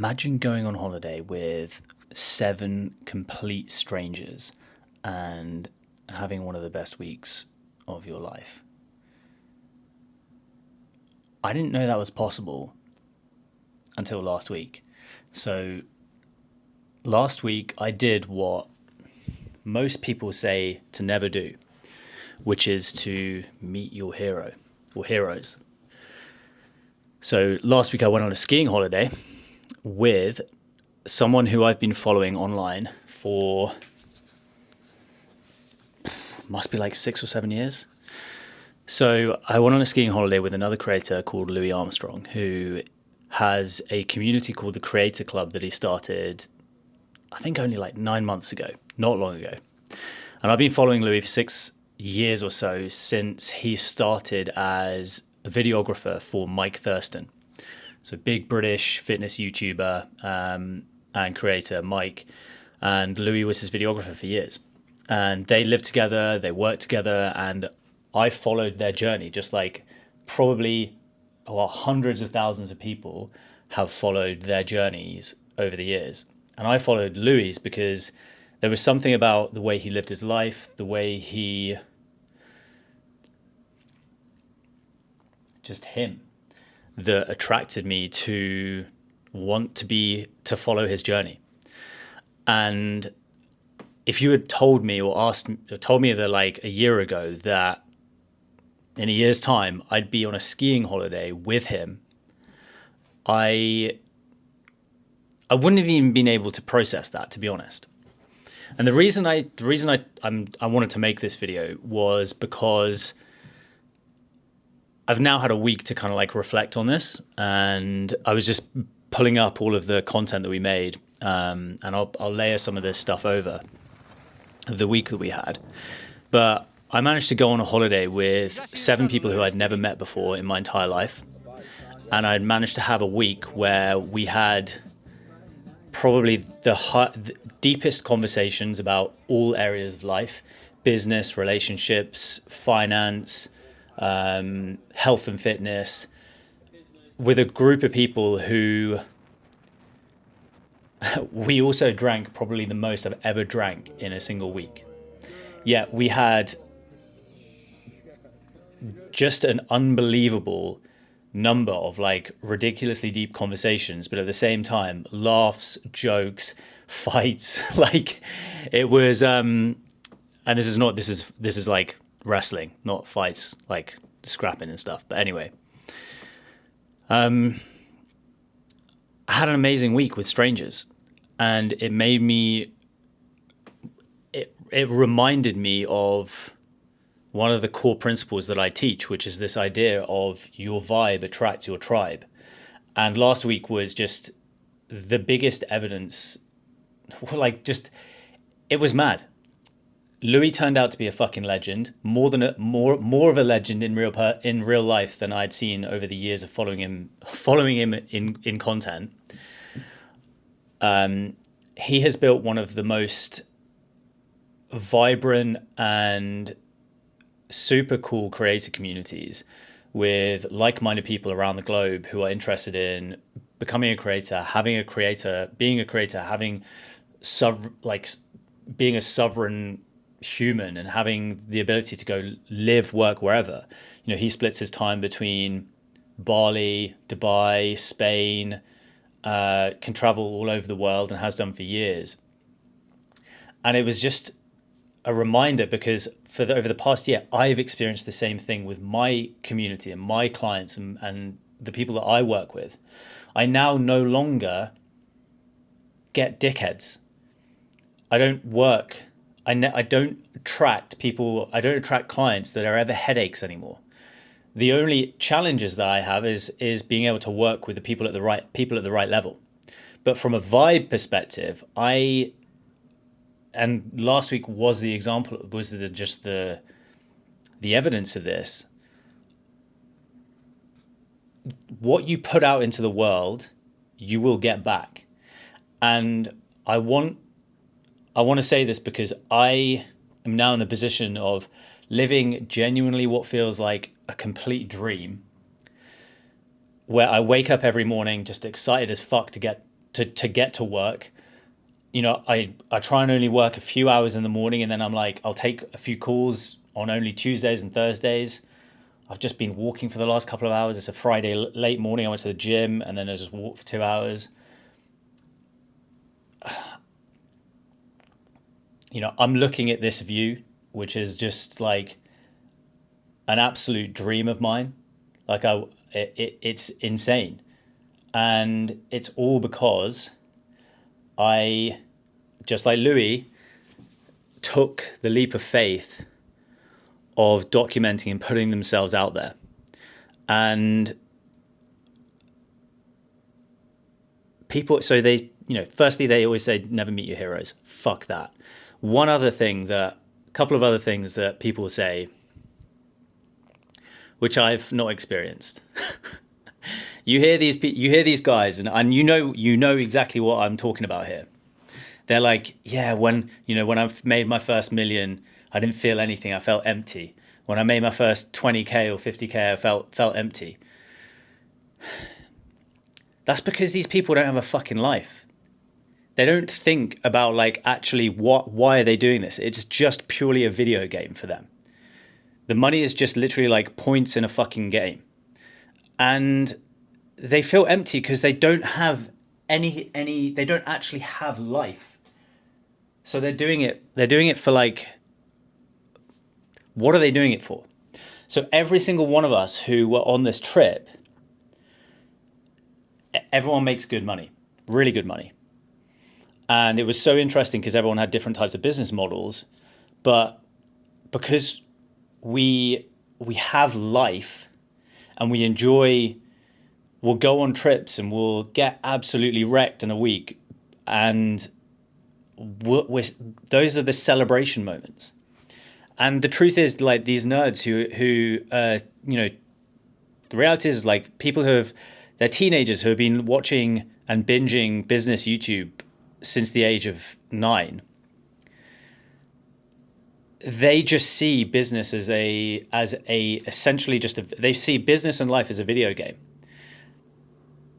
Imagine going on holiday with 7 complete strangers and having one of the best weeks of your life. I didn't know that was possible until last week. So last week I did what most people say to never do, which is to meet your hero or heroes. So last week I went on a skiing holiday with someone who I've been following online for must be like 6 or 7 years. So I went on a skiing holiday with another creator called Louis Armstrong, who has a community called the Creator Club that he started, I think only like 9 months ago, not long ago. And I've been following Louis for 6 years or so since he started as a videographer for Mike Thurston. So big British fitness YouTuber and creator, Mike. And Louis was his videographer for years. And they lived together, they worked together, and I followed their journey, just like probably hundreds of thousands of people have followed their journeys over the years. And I followed Louis because there was something about the way he lived his life, the way he just him that attracted me to want to follow his journey. And if you had told me told me that like a year ago that in a year's time I'd be on a skiing holiday with him, I wouldn't have even been able to process that, to be honest. And the reason I wanted to make this video was because I've now had a week to kind of like reflect on this, and I was just pulling up all of the content that we made, and I'll layer some of this stuff over the week that we had. But I managed to go on a holiday with 7 people who I'd never met before in my entire life, and I'd managed to have a week where we had probably the deepest conversations about all areas of life: business, relationships, finance, health and fitness, with a group of people who we also drank probably the most I've ever drank in a single week. Yet we had just an unbelievable number of like ridiculously deep conversations, but at the same time, laughs, jokes, fights. Like it was, and this is like wrestling, not fights, like scrapping and stuff. But anyway, I had an amazing week with strangers, and it made me, it reminded me of one of the core principles that I teach, which is this idea of your vibe attracts your tribe. And last week was just the biggest evidence, like just, it was mad. Louis turned out to be a fucking legend, more of a legend in real life than I'd seen over the years of following him in content. He has built one of the most vibrant and super cool creator communities with like-minded people around the globe who are interested in becoming a creator, being a creator, being a sovereign human and having the ability to go live, work wherever. You know, he splits his time between Bali, Dubai, Spain, can travel all over the world and has done for years. And it was just a reminder because over the past year, I've experienced the same thing with my community and my clients and the people that I work with. I now no longer get dickheads. I don't attract people. I don't attract clients that are ever headaches anymore. The only challenges that I have is being able to work with the people at the right level. But from a vibe perspective, and last week was the example, just the evidence of this. What you put out into the world, you will get back. And I want to say this because I am now in the position of living genuinely what feels like a complete dream, where I wake up every morning just excited as fuck to get to get to work, I try and only work a few hours in the morning, and then I'm like, I'll take a few calls on only Tuesdays and Thursdays. I've just been walking for the last couple of hours. It's a Friday late morning. I went to the gym, and then I just walked for 2 hours. I'm looking at this view, which is just like an absolute dream of mine. Like it's insane. And it's all because I, just like Louis, took the leap of faith of documenting and putting themselves out there. And people, so they, firstly, they always say, never meet your heroes. Fuck that. A couple of other things that people say, which I've not experienced. You hear these guys, and you know exactly what I'm talking about here. They're like, yeah, when I made my first million, I didn't feel anything. I felt empty. When I made my first 20K or 50K, I felt empty. That's because these people don't have a fucking life. They don't think about like actually why are they doing this? It's just purely a video game for them. The money is just literally like points in a fucking game. And they feel empty because they don't have they don't actually have life. So they're doing it for like, what are they doing it for? So every single one of us who were on this trip, everyone makes good money, really good money. And it was so interesting because everyone had different types of business models, but because we have life and we enjoy, we'll go on trips and we'll get absolutely wrecked in a week, and those are the celebration moments. And the truth is, like, these nerds who the reality is, like, people they're teenagers who have been watching and binging business YouTube since the age of 9. They just see business as essentially they see business and life as a video game,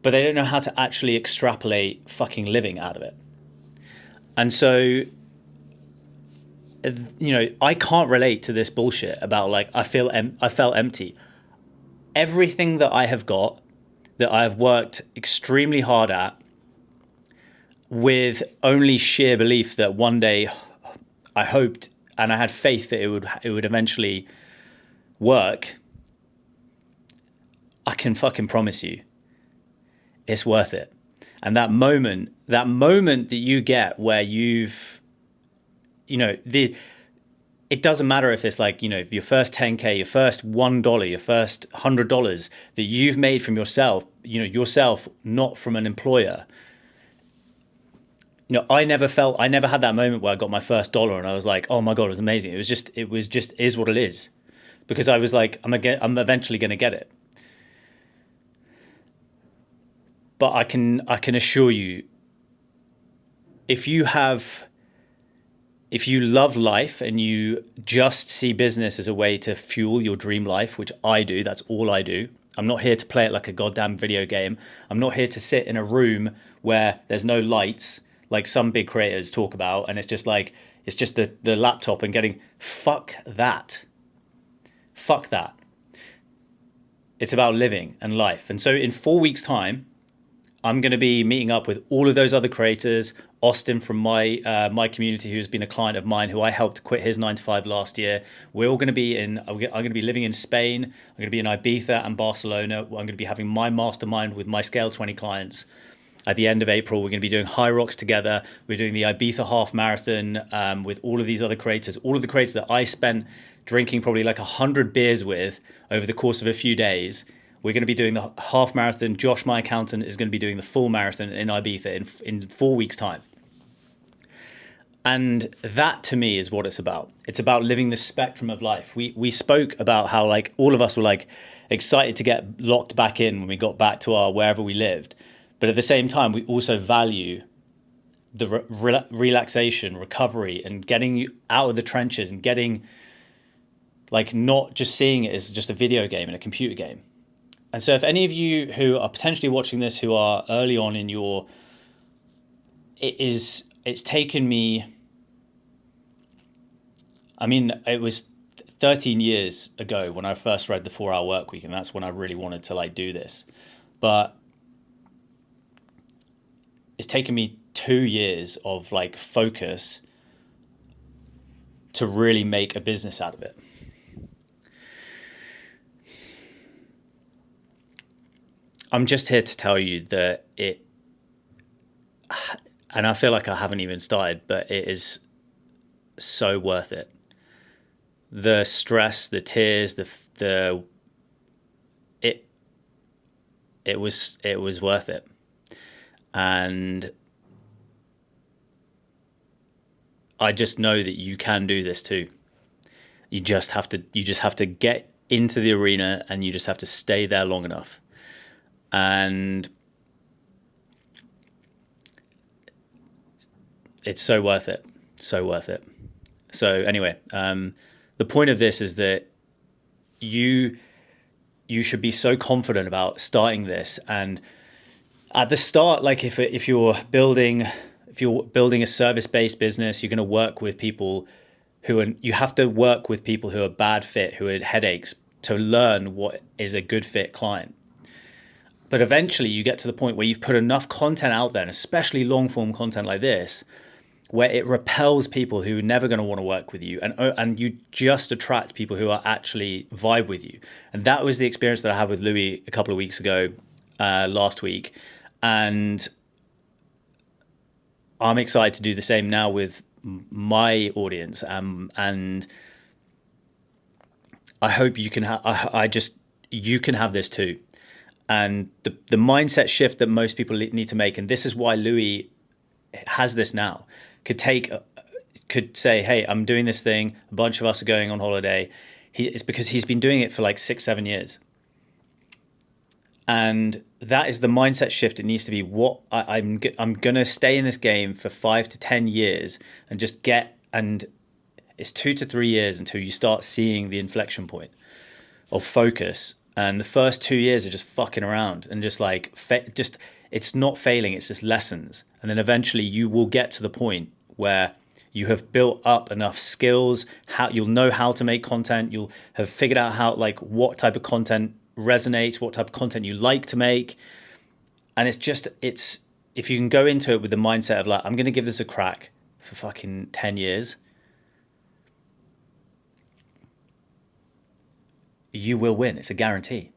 but they don't know how to actually extrapolate fucking living out of it. And so, I can't relate to this bullshit about like, I felt empty. Everything that I have got, that I have worked extremely hard at, with only sheer belief that one day I hoped and I had faith that it would eventually work, I can fucking promise you it's worth it. And that moment that you get where it doesn't matter if it's like, your first 10K, your first $1, your first $100 that you've made from yourself, yourself, not from an employer. I never had that moment where I got my first dollar and I was like, oh my God, it was amazing. It was just is what it is. Because I was like, I'm eventually going to get it. But I can assure you, if you love life and you just see business as a way to fuel your dream life, which I do, that's all I do. I'm not here to play it like a goddamn video game. I'm not here to sit in a room where there's no lights, like some big creators talk about, and it's just the laptop and getting, fuck that. Fuck that. It's about living and life. And so in 4 weeks' time, I'm going to be meeting up with all of those other creators. Austin from my community, who's been a client of mine, who I helped quit his 9-to-5 last year. We're all going to be I'm going to be living in Spain. I'm going to be in Ibiza and Barcelona. I'm going to be having my mastermind with my Scale 20 clients. At the end of April, we're going to be doing High Rocks together. We're doing the Ibiza half marathon with all of these other creators, all of the creators that I spent drinking probably like 100 beers with over the course of a few days. We're going to be doing the half marathon. Josh, my accountant, is going to be doing the full marathon in Ibiza in 4 weeks' time. And that, to me, is what it's about. It's about living the spectrum of life. We spoke about how, like, all of us were like excited to get locked back in when we got back to our wherever we lived. But at the same time, we also value the relaxation, recovery, and getting you out of the trenches and getting, like, not just seeing it as just a video game and a computer game. And so if any of you who are potentially watching this, who are early on in your it's taken me, I mean, it was 13 years ago when I first read The 4 Hour Workweek, and that's when I really wanted to like do this. But it's taken me 2 years of like focus to really make a business out of it. I'm just here to tell you that and I feel like I haven't even started, but it is so worth it. The stress, the tears, it was worth it. And I just know that you can do this too. You just have to get into the arena, and you just have to stay there long enough. And it's so worth it. So worth it. So anyway, the point of this is that you should be so confident about starting this. And at the start, like if you're building a service-based business, you're going to work with people you have to work with people who are bad fit, who are headaches, to learn what is a good fit client. But eventually you get to the point where you've put enough content out there, and especially long form content like this, where it repels people who are never going to want to work with you, and you just attract people who are actually vibe with you. And that was the experience that I had with Louis a couple of weeks ago, last week. And I'm excited to do the same now with my audience. And I hope you can you can have this too. And the mindset shift that most people need to make, and this is why Louis has this now, could say, hey, I'm doing this thing, a bunch of us are going on holiday. It's because he's been doing it for like 6-7 years. And that is the mindset shift. It needs to be, I'm going to stay in this game for 5 to 10 years and just and it's 2 to 3 years until you start seeing the inflection point of focus. And the first 2 years are just fucking around and just like, it's not failing, it's just lessons. And then eventually you will get to the point where you have built up enough skills, you'll know how to make content, you'll have figured out what type of content resonates, what type of content you like to make. And if you can go into it with the mindset of like, I'm going to give this a crack for fucking 10 years, you will win. It's a guarantee.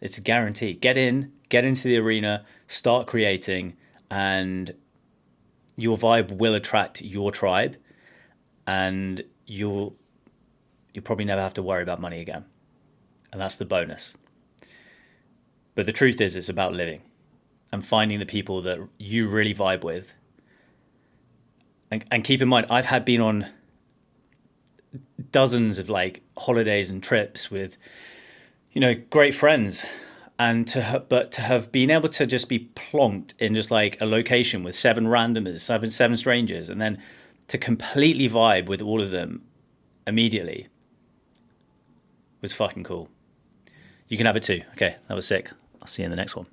It's a guarantee. Get into the arena, start creating, and your vibe will attract your tribe, and you'll probably never have to worry about money again. And that's the bonus. But the truth is, it's about living and finding the people that you really vibe with. And keep in mind, I've been on dozens of like holidays and trips with, great friends, and to have been able to just be plonked in just like a location with 7 randomers, seven strangers, and then to completely vibe with all of them immediately was fucking cool. You can have it too. Okay, that was sick. I'll see you in the next one.